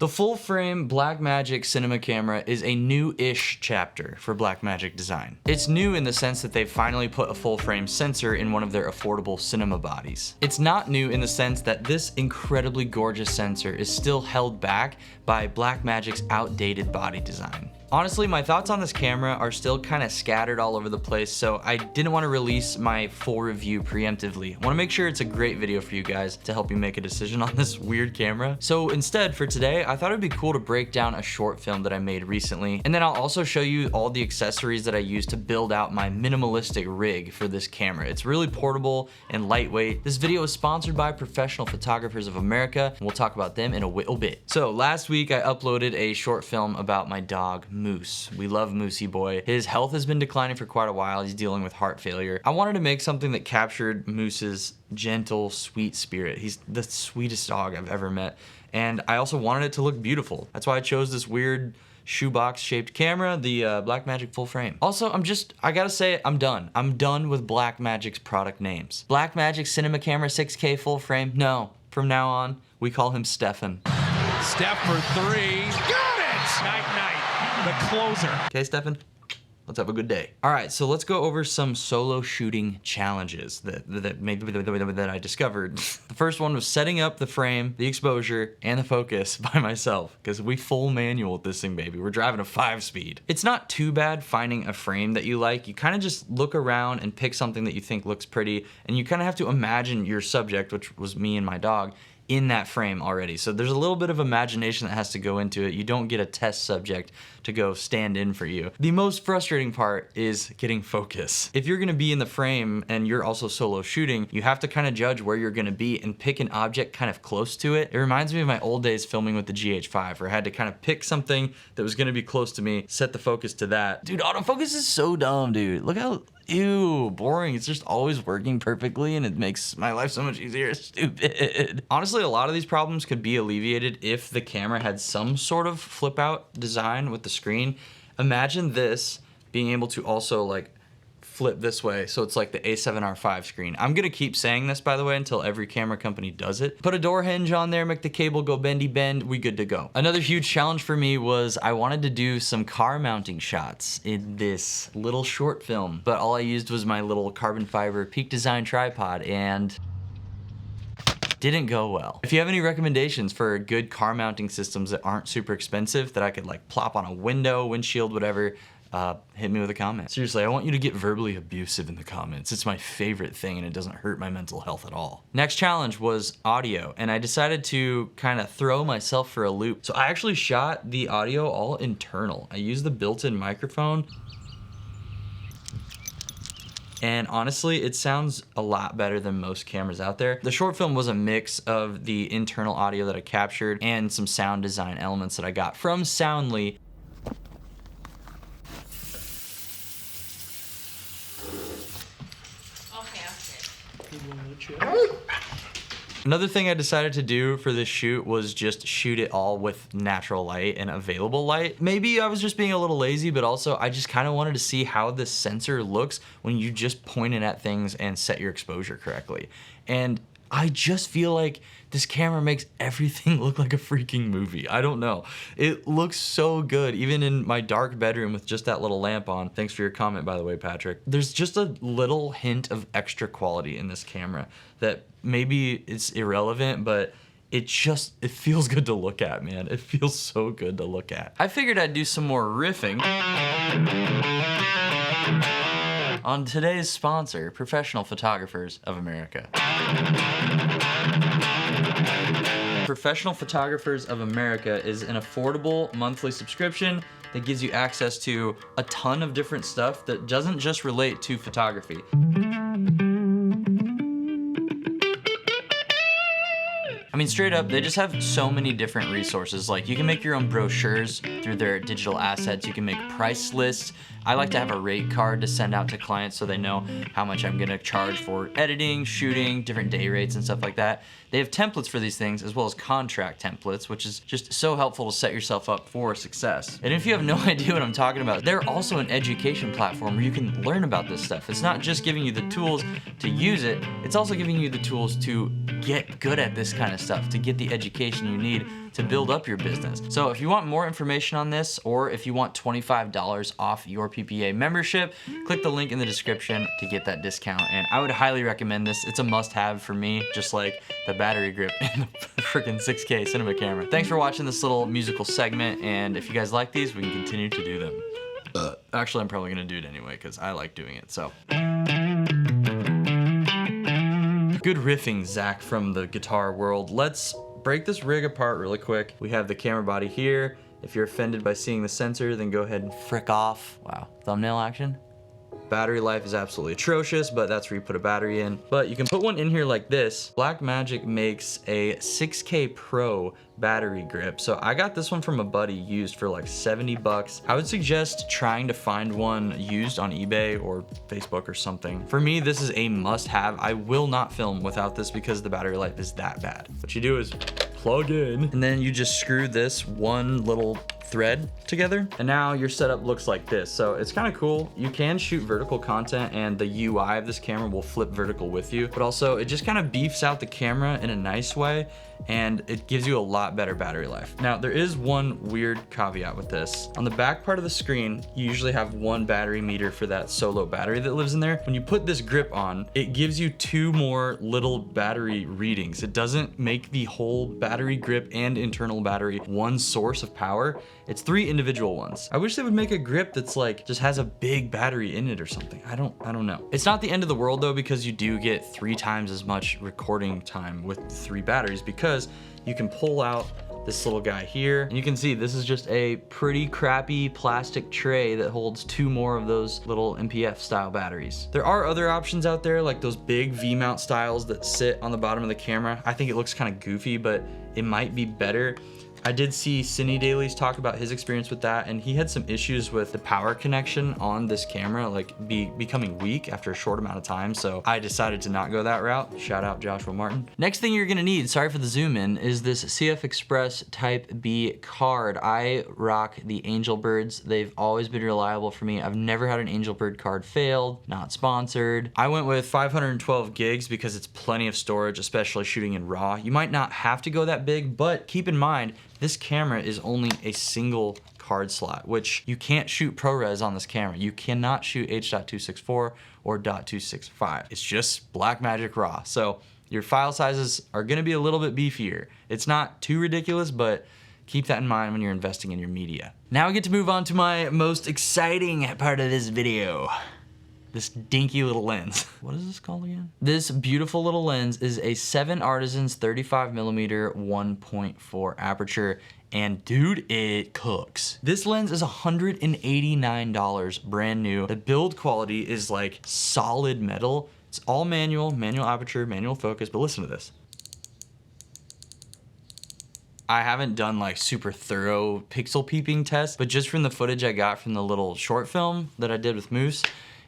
The full-frame Blackmagic cinema camera is a new-ish chapter for Blackmagic design. It's new in the sense that they've finally put a full-frame sensor in one of their affordable cinema bodies. It's not new in the sense that this incredibly gorgeous sensor is still held back by Blackmagic's outdated body design. Honestly, my thoughts on this camera are still kind of scattered all over the place, so I didn't want to release my full review preemptively. I want to make sure it's a great video for you guys to help you make a decision on this weird camera. So instead, for today, I thought it'd be cool to break down a short film that I made recently, and then I'll also show you all the accessories that I used to build out my minimalistic rig for this camera. It's really portable and lightweight. This video is sponsored by Professional Photographers of America, and we'll talk about them in a little bit. So last week, I uploaded a short film about my dog, Moose. We love Moosey boy. His health has been declining for quite a while. He's dealing with heart failure. I wanted to make something that captured Moose's gentle, sweet spirit. He's the sweetest dog I've ever met. And I also wanted it to look beautiful. That's why I chose this weird shoebox shaped camera, the Blackmagic full frame. Also, I gotta say it, I'm done. I'm done with Blackmagic's product names. Blackmagic Cinema Camera 6K full frame. No, from now on, we call him Stefan. Steph for three. Got it! Night. The closer. Okay, Stefan, let's have a good day. All right, so let's go over some solo shooting challenges that I discovered. The first one was setting up the frame, the exposure, and the focus by myself, because we full manual with this thing, baby. We're driving a 5-speed. It's not too bad finding a frame that you like. You kind of just look around and pick something that you think looks pretty, and you kind of have to imagine your subject, which was me and my dog, in that frame already. So there's a little bit of imagination that has to go into it. You don't get a test subject to go stand in for you. The most frustrating part is getting focus. If you're gonna be in the frame and you're also solo shooting, you have to kind of judge where you're gonna be and pick an object kind of close to it. It reminds me of my old days filming with the GH5, where I had to kind of pick something that was gonna be close to me, set the focus to that. Dude, autofocus is so dumb, dude. Look how, ew, boring. It's just always working perfectly and it makes my life so much easier. Stupid. Honestly, a lot of these problems could be alleviated if the camera had some sort of flip out design with the screen. Imagine this being able to also like flip this way, so it's like the A7R5 screen. I'm gonna keep saying this, by the way, until every camera company does it. Put a door hinge on there, make the cable go bendy bend, we good to go. Another huge challenge for me was I wanted to do some car mounting shots in this little short film, but all I used was my little carbon fiber Peak Design tripod, and didn't go well. If you have any recommendations for good car mounting systems that aren't super expensive that I could like plop on a window, windshield, whatever, hit me with a comment. Seriously, I want you to get verbally abusive in the comments. It's my favorite thing and it doesn't hurt my mental health at all. Next challenge was audio, and I decided to kind of throw myself for a loop. So I actually shot the audio all internal. I used the built-in microphone. And honestly, it sounds a lot better than most cameras out there. The short film was a mix of the internal audio that I captured and some sound design elements that I got from Soundly. Another thing I decided to do for this shoot was just shoot it all with natural light and available light. Maybe I was just being a little lazy, but also I just kind of wanted to see how this sensor looks when you just point it at things and set your exposure correctly. And I just feel like this camera makes everything look like a freaking movie. I don't know. It looks so good, even in my dark bedroom with just that little lamp on. Thanks for your comment, by the way, Patrick. There's just a little hint of extra quality in this camera that maybe it's irrelevant, but it feels good to look at, man. It feels so good to look at. I figured I'd do some more riffing on today's sponsor, Professional Photographers of America. Professional Photographers of America is an affordable monthly subscription that gives you access to a ton of different stuff that doesn't just relate to photography. I mean, straight up, they just have so many different resources. Like, you can make your own brochures through their digital assets. You can make price lists. I like to have a rate card to send out to clients so they know how much I'm gonna charge for editing, shooting, different day rates and stuff like that. They have templates for these things as well as contract templates, which is just so helpful to set yourself up for success. And if you have no idea what I'm talking about, they're also an education platform where you can learn about this stuff. It's not just giving you the tools to use it, it's also giving you the tools to get good at this kind of stuff. stuff to get the education you need to build up your business. So if you want more information on this, or if you want $25 off your PPA membership, click the link in the description to get that discount. And I would highly recommend this. It's a must-have for me, just like the battery grip in the freaking 6K cinema camera. Thanks for watching this little musical segment, and if you guys like these, we can continue to do them. Actually, I'm probably gonna do it anyway because I like doing it, so. Good riffing, Zach, from the guitar world. Let's break this rig apart really quick. We have the camera body here. If you're offended by seeing the sensor, then go ahead and frick off. Wow, thumbnail action. Battery life is absolutely atrocious, but that's where you put a battery in. But you can put one in here like this. Blackmagic makes a 6K Pro battery grip. So I got this one from a buddy used for like 70 bucks. I would suggest trying to find one used on eBay or Facebook or something. For me, this is a must have. I will not film without this because the battery life is that bad. What you do is plug in, and then you just screw this one little thread together, and now your setup looks like this. So it's kind of cool. You can shoot vertical content, and the UI of this camera will flip vertical with you, but also it just kind of beefs out the camera in a nice way, and it gives you a lot better battery life. Now, there is one weird caveat with this. On the back part of the screen, you usually have one battery meter for that solo battery that lives in there. When you put this grip on, it gives you two more little battery readings. It doesn't make the whole battery grip and internal battery one source of power. It's three individual ones. I wish they would make a grip that's like, just has a big battery in it or something. I don't know. It's not the end of the world though, because you do get 3 times as much recording time with 3 batteries, because you can pull out this little guy here, and you can see this is just a pretty crappy plastic tray that holds 2 more of those little MPF style batteries. There are other options out there, like those big V-mount styles that sit on the bottom of the camera. I think it looks kind of goofy, but it might be better. I did see Cine Dailies talk about his experience with that, and he had some issues with the power connection on this camera, like becoming weak after a short amount of time, so I decided to not go that route. Shout out Joshua Martin. Next thing you're gonna need, sorry for the zoom in, is this CF Express Type B card. I rock the Angel Birds. They've always been reliable for me. I've never had an Angel Bird card failed, not sponsored. I went with 512 gigs because it's plenty of storage, especially shooting in RAW. You might not have to go that big, but keep in mind, this camera is only a single card slot, which you can't shoot ProRes on this camera. You cannot shoot H.264 or .265. It's just Blackmagic RAW. So your file sizes are gonna be a little bit beefier. It's not too ridiculous, but keep that in mind when you're investing in your media. Now we get to move on to my most exciting part of this video. This dinky little lens. What is this called again? This beautiful little lens is a 7 Artisans 35mm 1.4 aperture, and dude, it cooks. This lens is $189 brand new. The build quality is like solid metal. It's all manual aperture, manual focus, but listen to this. I haven't done like super thorough pixel peeping tests, but just from the footage I got from the little short film that I did with Moose,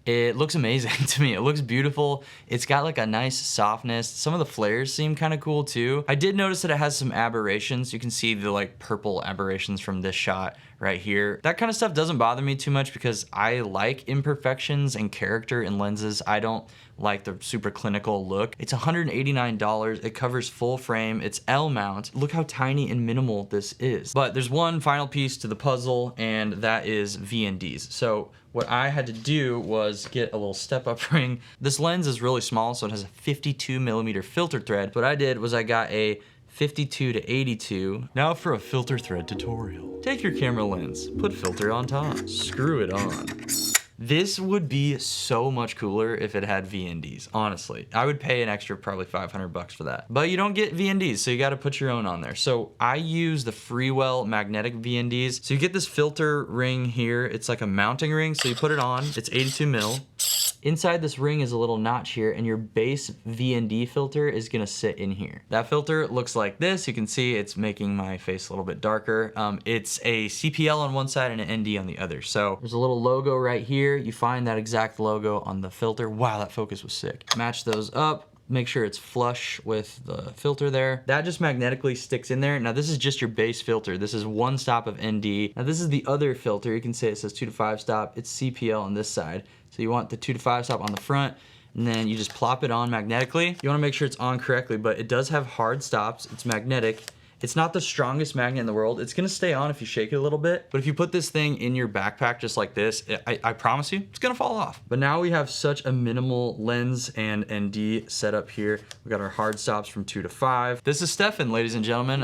it looks amazing to me. It looks beautiful. It's got like a nice softness. Some of the flares seem kind of cool too. I did notice that it has some aberrations. You can see the like purple aberrations from this shot right here. That kind of stuff doesn't bother me too much because I like imperfections and character in lenses. I don't like the super clinical look. It's $189. It covers full frame. It's L mount. Look how tiny and minimal this is. But there's one final piece to the puzzle, and that is VNDs. So what I had to do was get a little step-up ring. This lens is really small, so it has a 52mm filter thread. What I did was I got a 52 to 82. Now for a filter thread tutorial. Take your camera lens, put filter on top, screw it on. This would be so much cooler if it had VNDs, honestly. I would pay an extra probably 500 bucks for that. But you don't get VNDs, so you gotta put your own on there. So I use the Freewell magnetic VNDs. So you get this filter ring here. It's like a mounting ring, so you put it on. It's 82 mil. Inside this ring is a little notch here, and your base VND filter is gonna sit in here. That filter looks like this. You can see it's making my face a little bit darker. It's a CPL on one side and an ND on the other. So there's a little logo right here. You find that exact logo on the filter. Wow, that focus was sick. Match those up. Make sure it's flush with the filter there. That just magnetically sticks in there. Now this is just your base filter. This is one stop of ND. Now this is the other filter. You can say it says 2 to 5 stop. It's CPL on this side. So you want the 2 to 5 stop on the front, and then you just plop it on magnetically. You wanna make sure it's on correctly, but it does have hard stops. It's magnetic. It's not the strongest magnet in the world. It's gonna stay on if you shake it a little bit, but if you put this thing in your backpack just like this, I promise you, it's gonna fall off. But now we have such a minimal lens and ND setup here. We got our hard stops from 2 to 5. This is Stefan, ladies and gentlemen.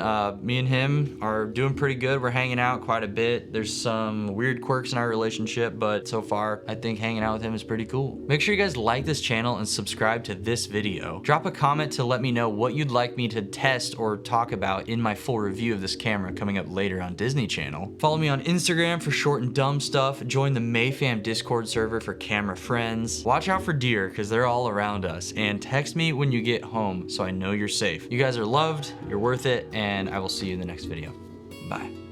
Me and him are doing pretty good. We're hanging out quite a bit. There's some weird quirks in our relationship, but so far, I think hanging out with him is pretty cool. Make sure you guys like this channel and subscribe to this video. Drop a comment to let me know what you'd like me to test or talk about in my full review of this camera coming up later on Disney Channel. Follow me on Instagram for short and dumb stuff. Join the Mayfam Discord server for camera friends. Watch out for deer because they're all around us, and text me when you get home so I know you're safe. You guys are loved, you're worth it, and I will see you in the next video. Bye.